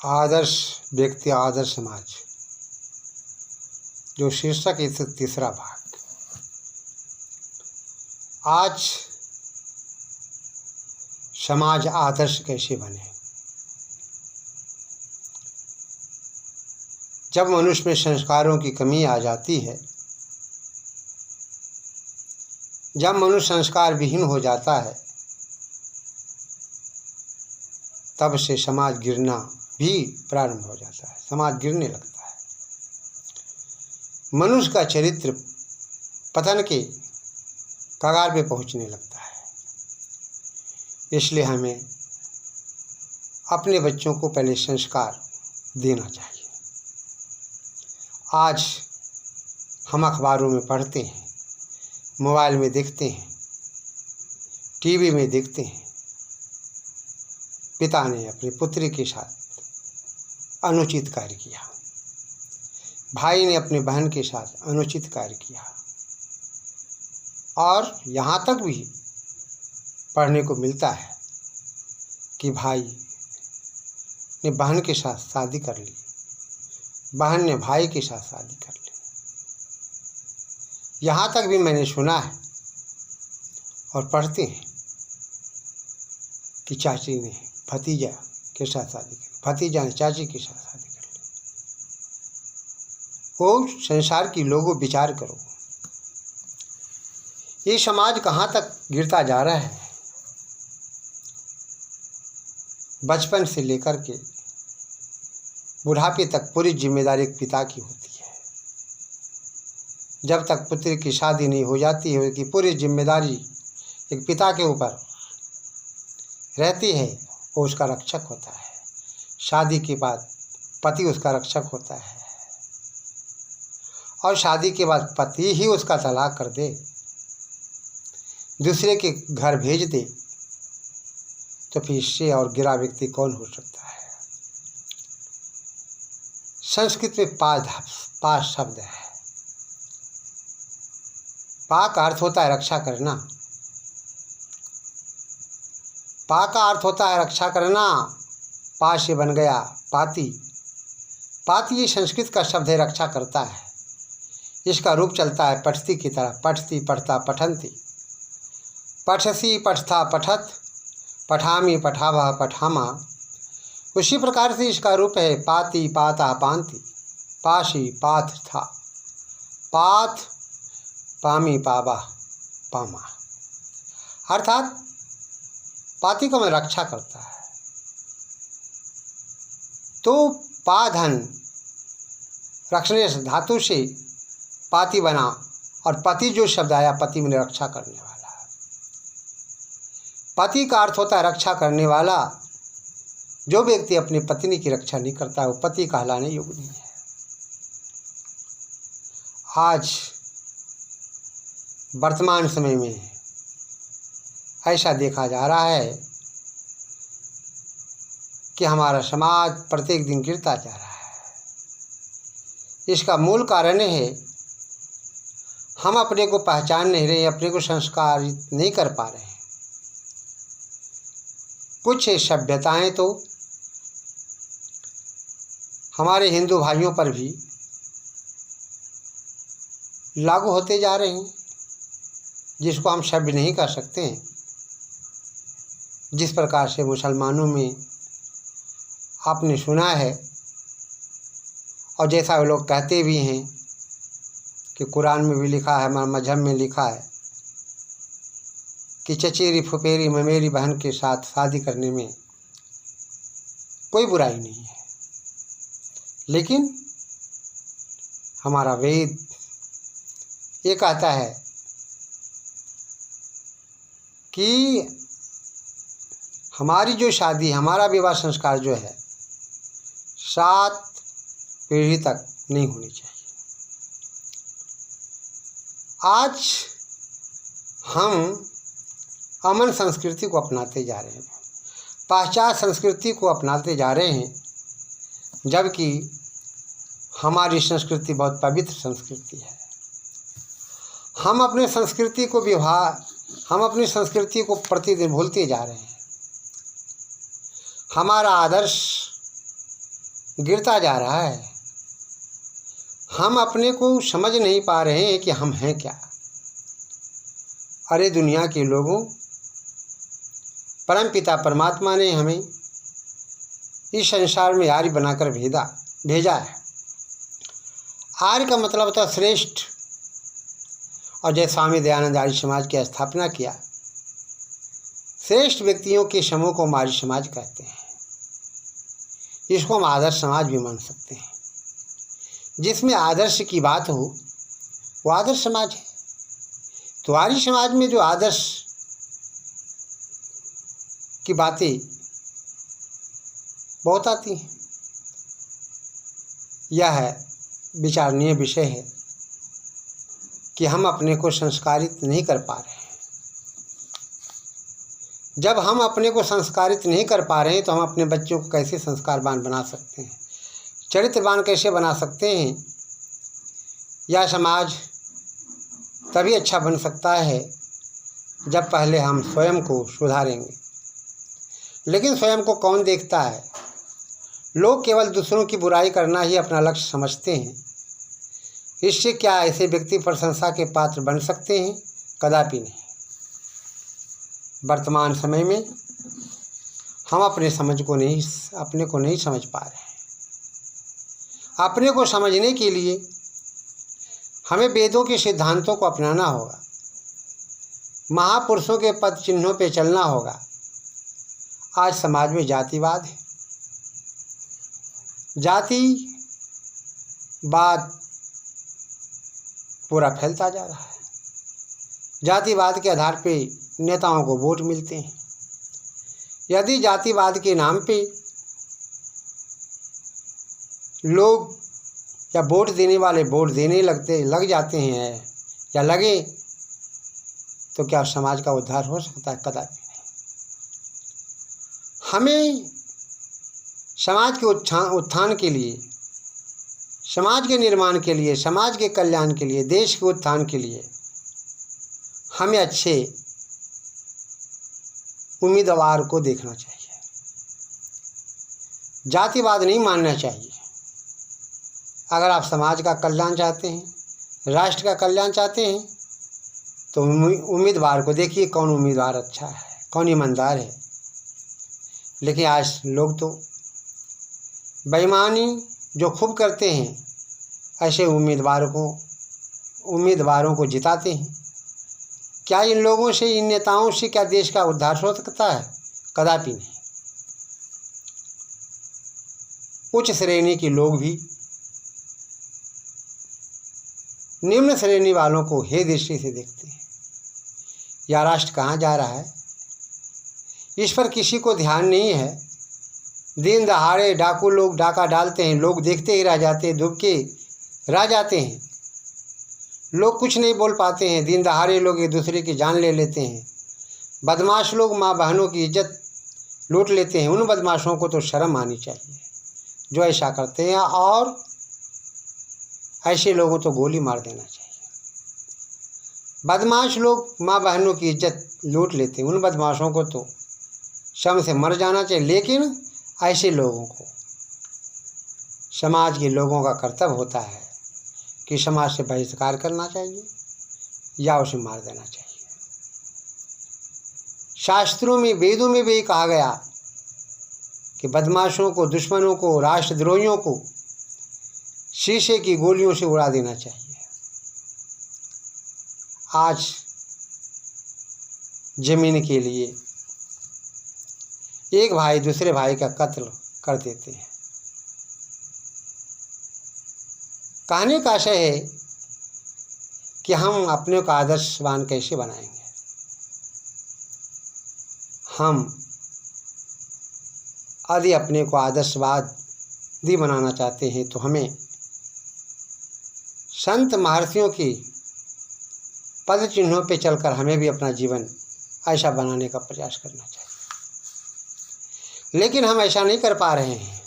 आदर्श व्यक्ति आदर्श समाज, जो शीर्षक इस तीसरा भाग। आज समाज आदर्श कैसे बने। जब मनुष्य में संस्कारों की कमी आ जाती है, जब मनुष्य संस्कार विहीन हो जाता है, तब से समाज गिरना भी प्रारंभ हो जाता है। समाज गिरने लगता है। मनुष्य का चरित्र पतन के कगार पे पहुंचने लगता है। इसलिए हमें अपने बच्चों को पहले संस्कार देना चाहिए। आज हम अखबारों में पढ़ते हैं, मोबाइल में देखते हैं, टीवी में देखते हैं, पिता ने अपनी पुत्री के साथ अनुचित कार्य किया, भाई ने अपनी बहन के साथ अनुचित कार्य किया, और यहाँ तक भी पढ़ने को मिलता है कि भाई ने बहन के साथ शादी कर ली, बहन ने भाई के साथ शादी कर ली। यहाँ तक भी मैंने सुना है और पढ़ते हैं कि चाची ने भतीजा के साथ शादी कर ली, भतीजा ने चाची के साथ शादी कर ली। वो संसार की लोगों, विचार करो, ये समाज कहाँ तक गिरता जा रहा है। बचपन से लेकर के बुढ़ापे तक पूरी जिम्मेदारी एक पिता की होती है। जब तक पुत्री की शादी नहीं हो जाती है, कि पूरी जिम्मेदारी एक पिता के ऊपर रहती है। वो उसका रक्षक होता है। शादी के बाद पति उसका रक्षक होता है, और शादी के बाद पति ही उसका तलाक कर दे, दूसरे के घर भेज दे, तो फिर इससे और गिरा व्यक्ति कौन हो सकता है। संस्कृत में पा शब्द है। पा का अर्थ होता है रक्षा करना। पा का अर्थ होता है रक्षा करना। पा से बन गया पाती। पाती ये संस्कृत का शब्द है, रक्षा करता है। इसका रूप चलता है पठती की तरह। पठती, पठता, पठन्ति, पठसी, पठथा, पठत, पठामी, पठावः, पठामा। उसी प्रकार से इसका रूप है पाती, पाता, पांति, पाशी, पाथ था, पाथ, पामी, पावा, पामा। अर्थात पाती का मैं रक्षा करता है। तो पाधन रखने से धातु से पाती बना, और पति जो शब्द आया, पति में रक्षा करने वाला। पति का अर्थ होता है रक्षा करने वाला। जो व्यक्ति अपनी पत्नी की रक्षा नहीं करता, वो पति कहलाने योग्य नहीं है। आज वर्तमान समय में ऐसा देखा जा रहा है कि हमारा समाज प्रत्येक दिन गिरता जा रहा है। इसका मूल कारण है हम अपने को पहचान नहीं रहे, अपने को संस्कारित नहीं कर पा रहे हैं। कुछ सभ्यताएं तो हमारे हिंदू भाइयों पर भी लागू होते जा रहे हैं, जिसको हम सभ्य नहीं कर सकते हैं। जिस प्रकार से मुसलमानों में आपने सुना है, और जैसा वो लोग कहते भी हैं कि कुरान में भी लिखा है, हमारे मजहब में लिखा है कि चचेरी फुफेरी ममेरी बहन के साथ शादी करने में कोई बुराई नहीं है। लेकिन हमारा वेद ये कहता है कि हमारी जो शादी, हमारा विवाह संस्कार जो है, 7 पीढ़ी तक नहीं होनी चाहिए। आज हम अमन संस्कृति को अपनाते जा रहे हैं, पाश्चात्य संस्कृति को अपनाते जा रहे हैं, जबकि हमारी संस्कृति बहुत पवित्र संस्कृति है। हम अपने संस्कृति को हम अपनी संस्कृति को प्रतिदिन भूलते जा रहे हैं। हमारा आदर्श गिरता जा रहा है। हम अपने को समझ नहीं पा रहे हैं कि हम हैं क्या। अरे दुनिया के लोगों, परमपिता परमात्मा ने हमें इस संसार में आर्य बनाकर भेजा है। आर्य का मतलब होता है श्रेष्ठ। और जय स्वामी दयानंद आर्य समाज की स्थापना किया, श्रेष्ठ व्यक्तियों के समूह को हम आर्य समाज कहते हैं। इसको हम आदर्श समाज भी मान सकते हैं। जिसमें आदर्श की बात हो वो आदर्श समाज है। तो आर्य समाज में जो आदर्श की बातें बहुत आती हैं, यह विचारणीय विषय है कि हम अपने को संस्कारित नहीं कर पा रहे हैं। जब हम अपने को संस्कारित नहीं कर पा रहे हैं तो हम अपने बच्चों को कैसे संस्कारवान बना सकते हैं, चरित्रवान कैसे बना सकते हैं। यह समाज तभी अच्छा बन सकता है जब पहले हम स्वयं को सुधारेंगे। लेकिन स्वयं को कौन देखता है। लोग केवल दूसरों की बुराई करना ही अपना लक्ष्य समझते हैं। इससे क्या ऐसे व्यक्ति प्रशंसा के पात्र बन सकते हैं? कदापि नहीं। वर्तमान समय में हम अपने को नहीं समझ पा रहे हैं। अपने को समझने के लिए हमें वेदों के सिद्धांतों को अपनाना होगा, महापुरुषों के पद चिन्हों पे चलना होगा। आज समाज में जातिवाद है। जातिवाद पूरा फैलता जा रहा है। जातिवाद के आधार पे नेताओं को वोट मिलते हैं। यदि जातिवाद के नाम पे लोग या वोट देने वाले वोट देने लग जाते हैं या लगे, तो क्या समाज का उद्धार हो सकता है? कदापि नहीं। हमें समाज के उत्थान के लिए, समाज के निर्माण के लिए, समाज के कल्याण के लिए, देश के उत्थान के लिए हमें अच्छे उम्मीदवार को देखना चाहिए। जातिवाद नहीं मानना चाहिए। अगर आप समाज का कल्याण चाहते हैं, राष्ट्र का कल्याण चाहते हैं, तो उम्मीदवार को देखिए कौन उम्मीदवार अच्छा है, कौन ईमानदार है। लेकिन आज लोग तो बेईमानी जो खूब करते हैं, ऐसे उम्मीदवारों को जिताते हैं। क्या इन लोगों से, इन नेताओं से क्या देश का उद्धार हो सकता है? कदापि नहीं। उच्च श्रेणी के लोग भी निम्न श्रेणी वालों को हे दृष्टि से देखते हैं। यह राष्ट्र कहाँ जा रहा है, इस पर किसी को ध्यान नहीं है। दिन दहाड़े डाकू लोग डाका डालते हैं, लोग देखते ही रह जाते हैं, दुबके रह जाते हैं। लोग कुछ नहीं बोल पाते हैं। दिन दहाड़े लोग एक दूसरे की जान ले लेते हैं। बदमाश लोग माँ बहनों की इज्जत लूट लेते हैं। उन बदमाशों को तो शर्म आनी चाहिए जो ऐसा करते हैं, और ऐसे लोगों तो गोली मार देना चाहिए। बदमाश लोग माँ बहनों की इज्जत लूट लेते हैं, उन बदमाशों को तो शर्म से मर जाना चाहिए। लेकिन ऐसे लोगों को समाज के लोगों का कर्तव्य होता है कि समाज से बहिष्कार करना चाहिए या उसे मार देना चाहिए। शास्त्रों में, वेदों में भी कहा गया कि बदमाशों को, दुश्मनों को, राष्ट्रद्रोहियों को शीशे की गोलियों से उड़ा देना चाहिए। आज जमीन के लिए एक भाई दूसरे भाई का कत्ल कर देते हैं। कहने का आशय है कि हम अपने को आदर्शवान कैसे बनाएंगे। हम यदि अपने को आदर्शवादी बनाना चाहते हैं तो हमें संत महर्षियों की पद चिन्हों पे चलकर हमें भी अपना जीवन ऐसा बनाने का प्रयास करना चाहिए। लेकिन हम ऐसा नहीं कर पा रहे हैं।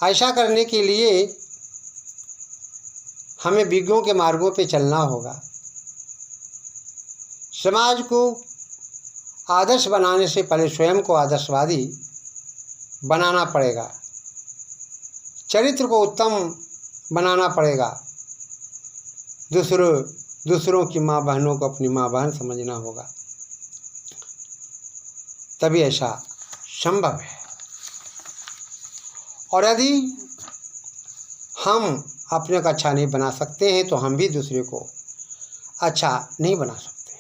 ऐसा करने के लिए हमें विज्ञों के मार्गों पे चलना होगा। समाज को आदर्श बनाने से पहले स्वयं को आदर्शवादी बनाना पड़ेगा। चरित्र को उत्तम बनाना पड़ेगा। दूसरों की माँ बहनों को अपनी माँ बहन समझना होगा, तभी ऐसा संभव है। और यदि हम अपने को अच्छा नहीं बना सकते हैं तो हम भी दूसरे को अच्छा नहीं बना सकते।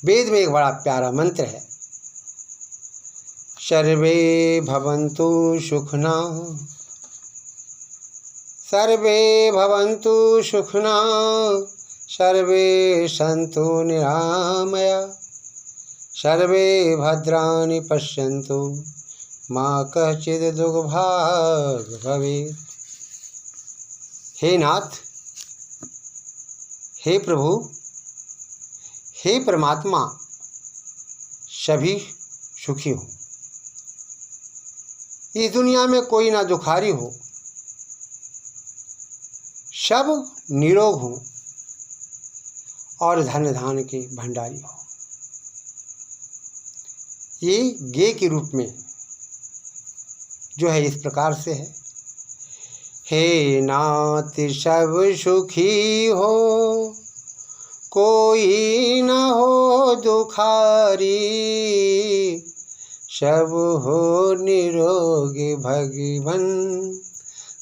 वेद में एक बड़ा प्यारा मंत्र है, सर्वे भवन्तु सुखिनः, सर्वे भवन्तु सुखिनः, सर्वे सन्तु निरामया, सर्वे भद्राणि पश्यन्तु मा कश्चित् दुर्भाग् भवेत्। हे नाथ, हे प्रभु, हे परमात्मा, सभी सुखी हो, इस दुनिया में कोई ना दुखारी हो, सब निरोग हो और धन धान के भंडारी हो। ये गे के रूप में जो है इस प्रकार से है, हे नाथ सब सुखी हो, कोई न हो दुखारी, सब हो निरोगी भगवन,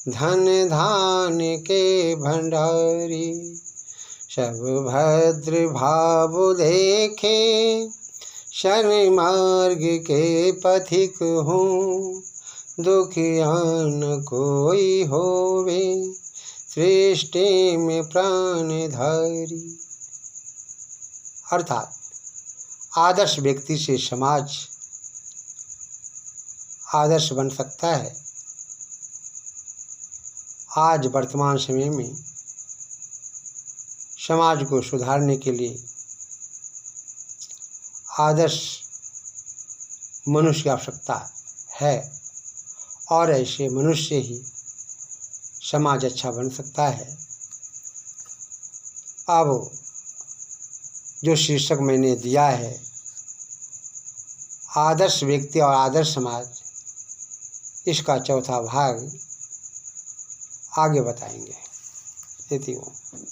धन धान के भंडारी। सब भद्र भाव देखे, शनि मार्ग के पथिक हूँ, दुखियान कोई होवे, सृष्टि में प्राणधारी। अर्थात आदर्श व्यक्ति से समाज आदर्श बन सकता है। आज वर्तमान समय में समाज को सुधारने के लिए आदर्श मनुष्य की आवश्यकता है और ऐसे मनुष्य ही समाज अच्छा बन सकता है। अब जो शीर्षक मैंने दिया है, आदर्श व्यक्ति और आदर्श समाज, इसका चौथा भाग आगे बताएंगे। इति ओम।